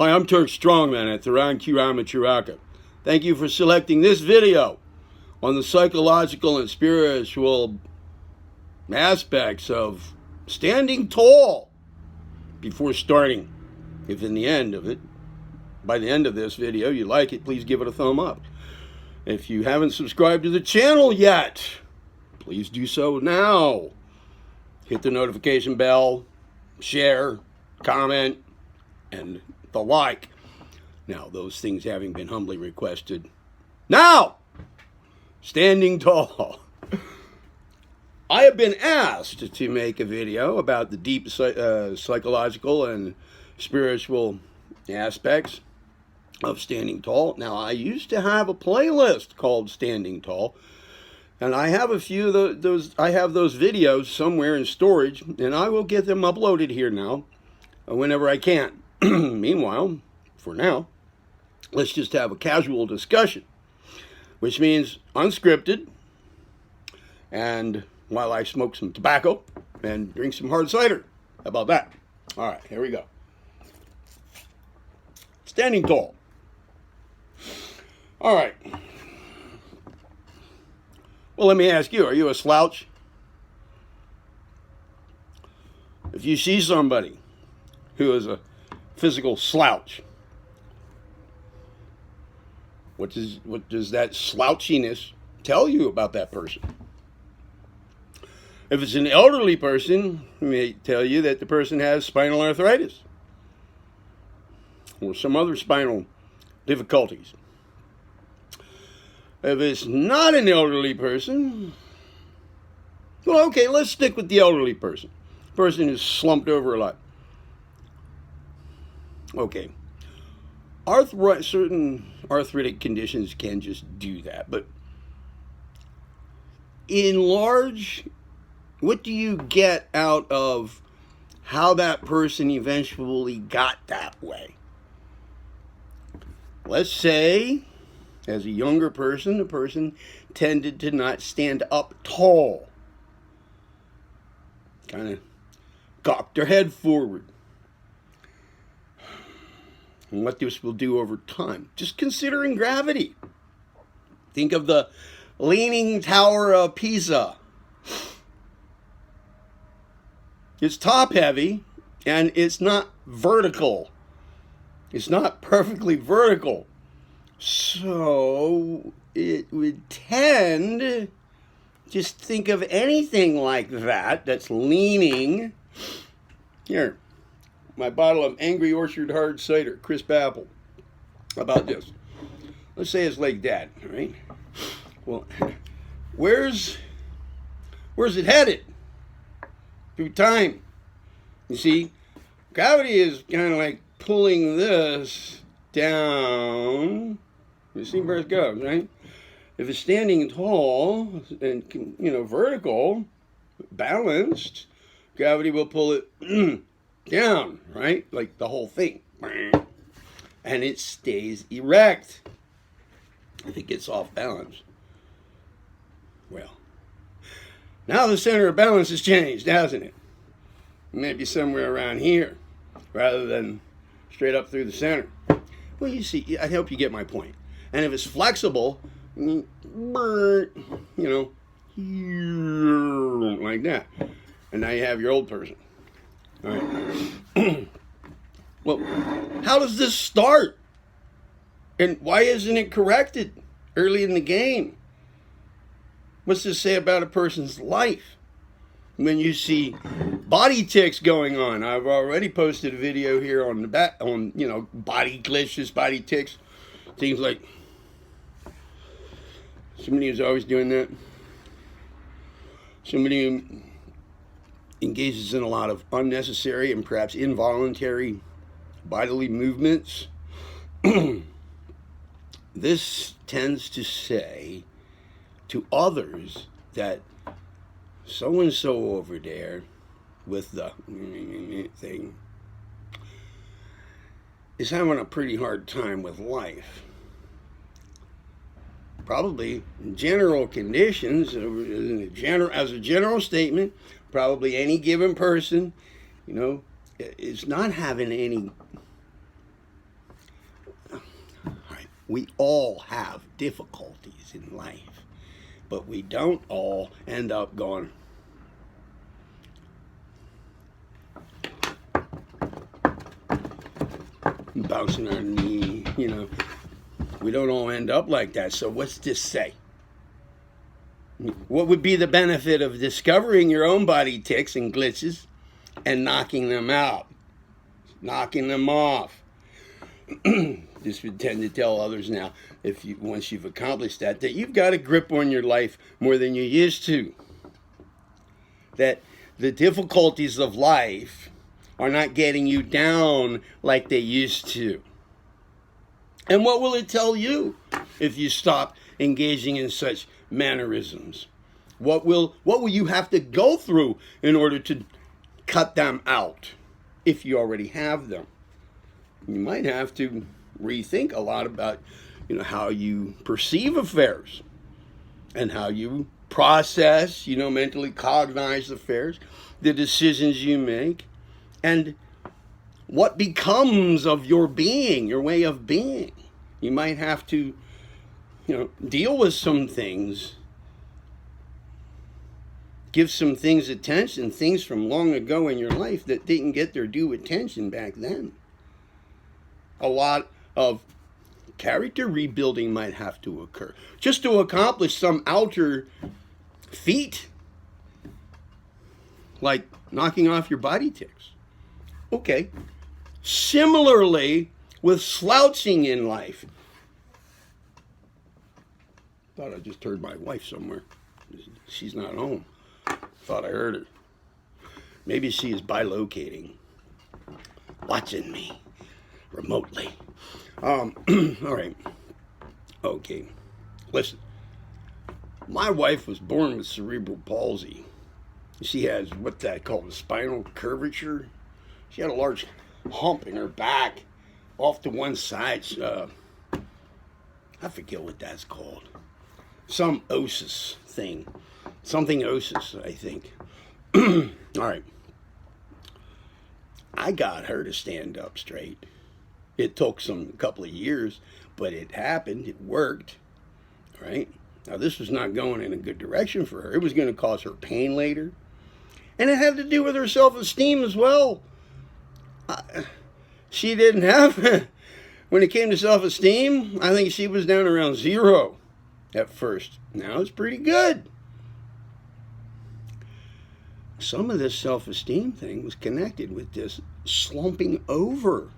Hi, I'm Turk Strongman at Theran Kirama Chiraka. Thank you for selecting this video on the psychological and spiritual aspects of standing tall before starting. If in the end of it, by the end of this video, you like it, please give it a thumb up. If you haven't subscribed to the channel yet, please do so now. Hit the notification bell, share, comment, and the like. Now, those things having been humbly requested. Now, standing tall. I have been asked to make a video about the deep psychological and spiritual aspects of standing tall. Now, I used to have a playlist called Standing Tall, and I have a few of those. I have those videos somewhere in storage, and I will get them uploaded here now whenever I can. Meanwhile, for now, let's just have a casual discussion, which means unscripted, and while I smoke some tobacco and drink some hard cider. How about that? All right, here we go. Standing tall. All right. Well, let me ask you, are you a slouch? If you see somebody who is a physical slouch, what does that slouchiness tell you about that person? If it's an elderly person, it may tell you that the person has spinal arthritis or some other spinal difficulties. If it's not an elderly person, well, okay, let's stick with the elderly person. The person is slumped over a lot. Okay. Certain arthritic conditions can just do that. But in large, what do you get out of how that person eventually got that way? Let's say, as a younger person, the person tended to not stand up tall. Kind of cocked their head forward. And what this will do over time. Just considering gravity. Think of the Leaning Tower of Pisa. It's top heavy and it's not vertical. It's not perfectly vertical. So it would tend, just think of anything like that that's leaning. Here, my bottle of Angry Orchard hard cider, crisp apple. How about this? Let's say it's like that, all right? Well, where's it headed? Through time. You see, gravity is kind of like pulling this down. You see where it goes, right? If it's standing tall and, vertical, balanced, gravity will pull it down, right? Like the whole thing. And it stays erect. If it gets off balance. Well, now the center of balance has changed, hasn't it? Maybe somewhere around here, rather than straight up through the center. Well, you see, I hope you get my point. And if it's flexible, like that. And now you have your old person. All right. Well, how does this start? And why isn't it corrected early in the game? What's this say about a person's life? When you see body tics going on, I've already posted a video here on the back on body glitches, body tics, things like somebody who's always doing that. Somebody who engages in a lot of unnecessary and perhaps involuntary bodily movements. This tends to say to others that so-and-so over there with the thing is having a pretty hard time with life. Probably general conditions, as a general statement, probably any given person, is not having any We all have difficulties in life, but we don't all end up going, bouncing our knee, We don't all end up like that. So what's this say? What would be the benefit of discovering your own body tics and glitches and knocking them out, knocking them off? This would tend to tell others now, once you've accomplished that you've got a grip on your life more than you used to. That the difficulties of life are not getting you down like they used to. And what will it tell you if you stop engaging in such mannerisms? What will you have to go through in order to cut them out if you already have them? You might have to rethink a lot about how you perceive affairs and how you process, mentally cognize affairs, the decisions you make, and what becomes of your being, your way of being. You might have to, deal with some things, give some things attention, things from long ago in your life that didn't get their due attention back then. A lot of character rebuilding might have to occur just to accomplish some outer feat, like knocking off your body tics. Okay. Similarly, with slouching in life. Thought I just heard my wife somewhere. She's not home. Thought I heard her. Maybe she is bilocating, watching me remotely. All right. Okay. Listen. My wife was born with cerebral palsy. She has what's that called? A spinal curvature. She had a large hump in her back off to one side. I forget what that's called. Some osis thing. Something osis, I think. All right. I got her to stand up straight. It took a couple of years, but it happened. It worked. All right. Now, this was not going in a good direction for her. It was going to cause her pain later. And it had to do with her self-esteem as well. She didn't have, when it came to self-esteem, I think she was down around 0 at first. Now it's pretty good. Some of this self-esteem thing was connected with this slumping over.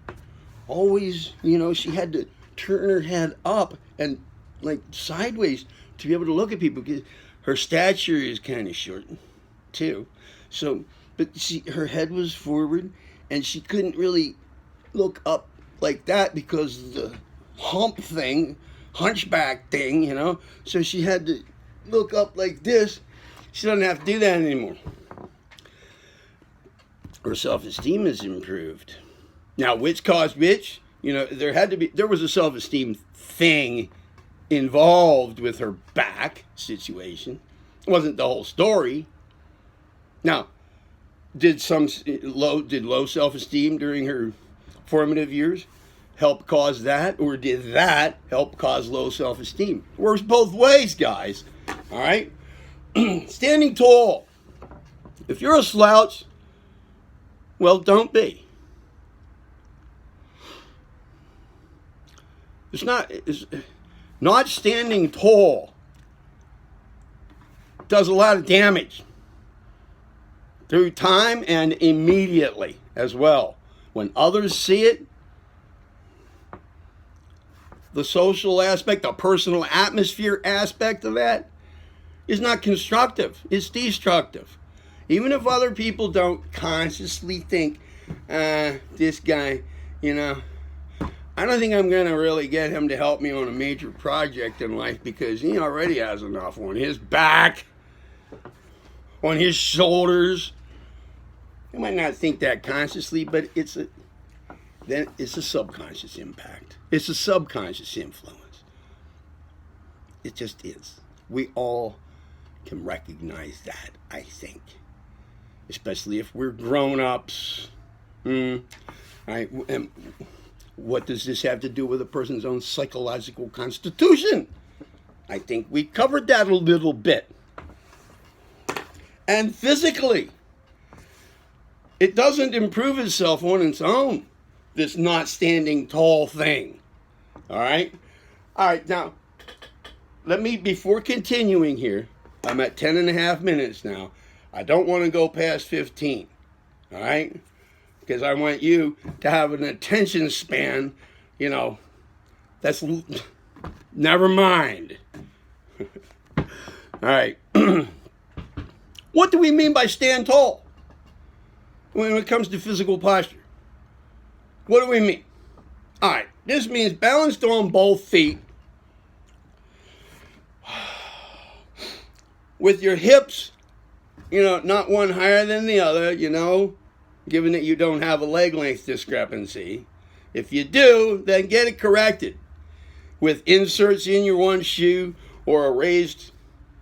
Always, she had to turn her head up and like sideways to be able to look at people, because her stature is kind of short too. So, but her head was forward and she couldn't really look up like that because the hunchback thing, so she had to look up like this. She doesn't have to do that anymore. Her self-esteem has improved. Now, which caused which? There was a self-esteem thing involved with her back situation. It wasn't the whole story. Now, did low self-esteem during her formative years help cause that, or did that help cause low self-esteem? It works both ways, guys. All right? Standing tall. If you're a slouch, well, don't be. It's not standing tall does a lot of damage through time and immediately as well. When others see it, the social aspect, the personal atmosphere aspect of that is not constructive. It's destructive. Even if other people don't consciously think, this guy, I don't think I'm going to really get him to help me on a major project in life because he already has enough on his back, on his shoulders. You might not think that consciously, but it's a subconscious impact. It's a subconscious influence. It just is. We all can recognize that, I think. Especially if we're grown-ups. What does this have to do with a person's own psychological constitution? I think we covered that a little bit. And physically, it doesn't improve itself on its own, this not standing tall thing. All right? All right, now, let me, before continuing here, I'm at 10 and a half minutes now. I don't want to go past 15. All right? Because I want you to have an attention span, you know, that's, never mind. All right. What do we mean by stand tall when it comes to physical posture? What do we mean? All right. This means balanced on both feet with your hips, you know, not one higher than the other, you know, given that you don't have a leg length discrepancy. If you do, then get it corrected with inserts in your one shoe or a raised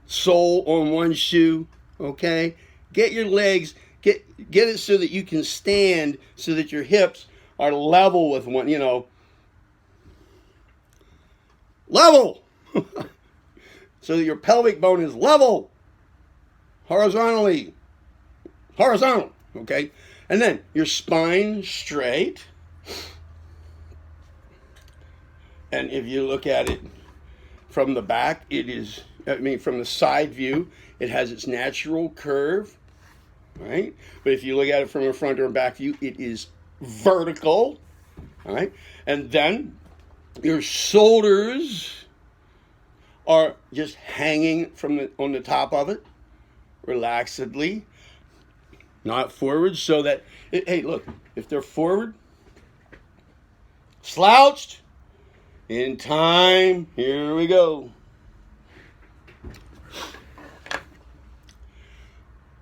sole on one shoe, okay? Get your legs, get it so that you can stand, so that your hips are level with one, you know, level, so that your pelvic bone is level, horizontal, okay? And then your spine straight. And if you look at it from the back, from the side view, it has its natural curve, right? But if you look at it from a front or back view, it is vertical, all right? And then your shoulders are just hanging on the top of it, relaxedly, not forward, so that, hey, look, if they're forward, slouched, in time, here we go.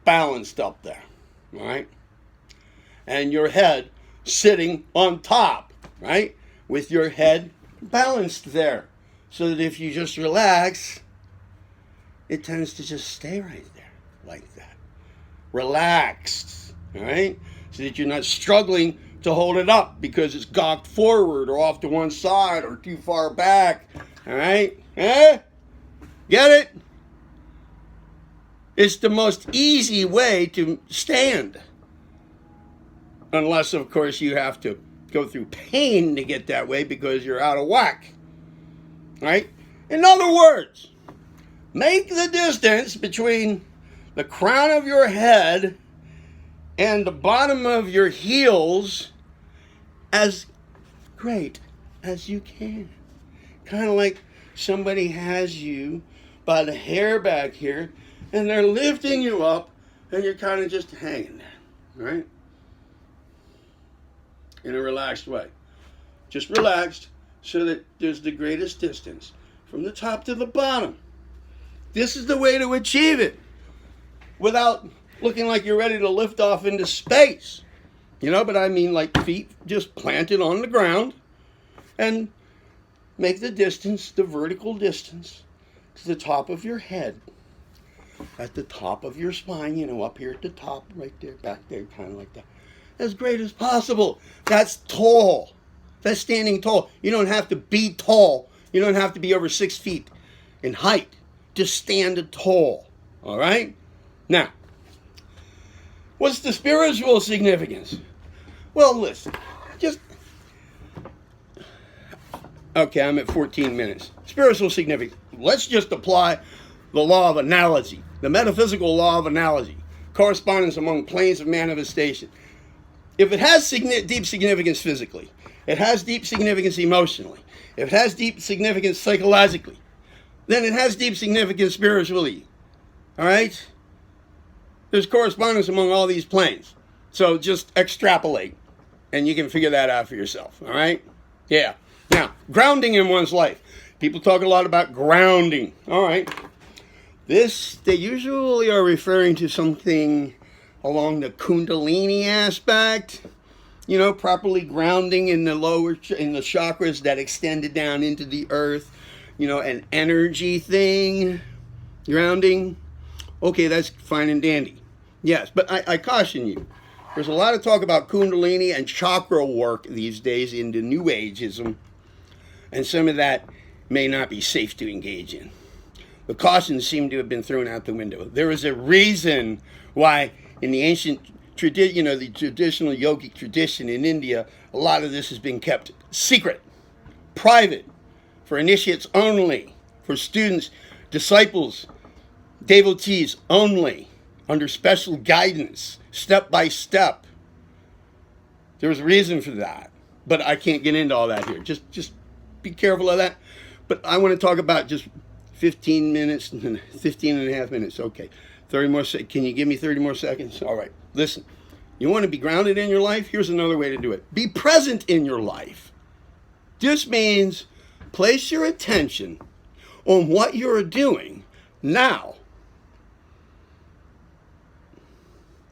Balanced up there, all right? And your head sitting on top, right? With your head balanced there. So that if you just relax, it tends to just stay right there, like that. Relaxed, all right? So that you're not struggling to hold it up because it's gawked forward or off to one side or too far back, all right? Eh? Get it? It's the most easy way to stand. Unless, of course, you have to go through pain to get that way because you're out of whack. Right? In other words, make the distance between the crown of your head and the bottom of your heels as great as you can. Kind of like somebody has you by the hair back here and they're lifting you up and you're kind of just hanging there, right? In a relaxed way. Just relaxed so that there's the greatest distance from the top to the bottom. This is the way to achieve it without looking like you're ready to lift off into space. You know, but I mean like feet just planted on the ground and make the distance, the vertical distance, to the top of your head. At the top of your spine, you know, up here at the top, right there, back there, kind of like that. As great as possible. That's tall. That's standing tall. You don't have to be tall. You don't have to be over 6 feet in height. Just stand tall. All right? Now, what's the spiritual significance? Well, listen. Okay, I'm at 14 minutes. Spiritual significance. Let's just apply the law of analogy. The metaphysical law of analogy. Correspondence among planes of manifestation. If it has deep significance physically, it has deep significance emotionally, if it has deep significance psychologically, then it has deep significance spiritually. All right? There's correspondence among all these planes. So just extrapolate, and you can figure that out for yourself. All right? Yeah. Now, grounding in one's life. People talk a lot about grounding. All right. They usually are referring to something along the Kundalini aspect, you know, properly grounding in the chakras that extended down into the earth, you know, an energy thing, grounding. Okay, that's fine and dandy. Yes, but I caution you, There's a lot of talk about Kundalini and chakra work these days into New Ageism, and some of that may not be safe to engage in. The cautions seem to have been thrown out the window. There is a reason why in the ancient tradition, the traditional yogic tradition in India, a lot of this has been kept secret, private, for initiates only, for students, disciples, devotees only, under special guidance, step by step. There's a reason for that, but I can't get into all that here. Just be careful of that. But I want to talk about just 15 minutes, 15 and a half minutes. Okay, 30 more seconds. Can you give me 30 more seconds? All right, listen. You want to be grounded in your life? Here's another way to do it. Be present in your life. This means place your attention on what you're doing now.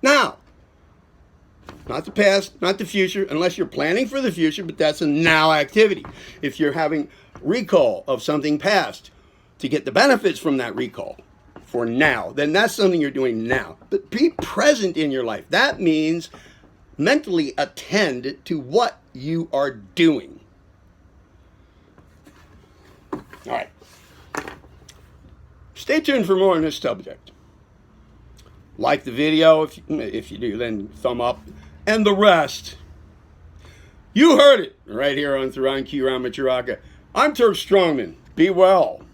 Now. Not the past, not the future, unless you're planning for the future, but that's a now activity. If you're having recall of something past to get the benefits from that recall for now, then that's something you're doing now. But be present in your life. That means mentally attend to what you are doing. All right. Stay tuned for more on this subject. Like the video. If you do, then thumb up. And the rest. You heard it right here on Tharan Q Ramacharaka. I'm Turk Strongman. Be well.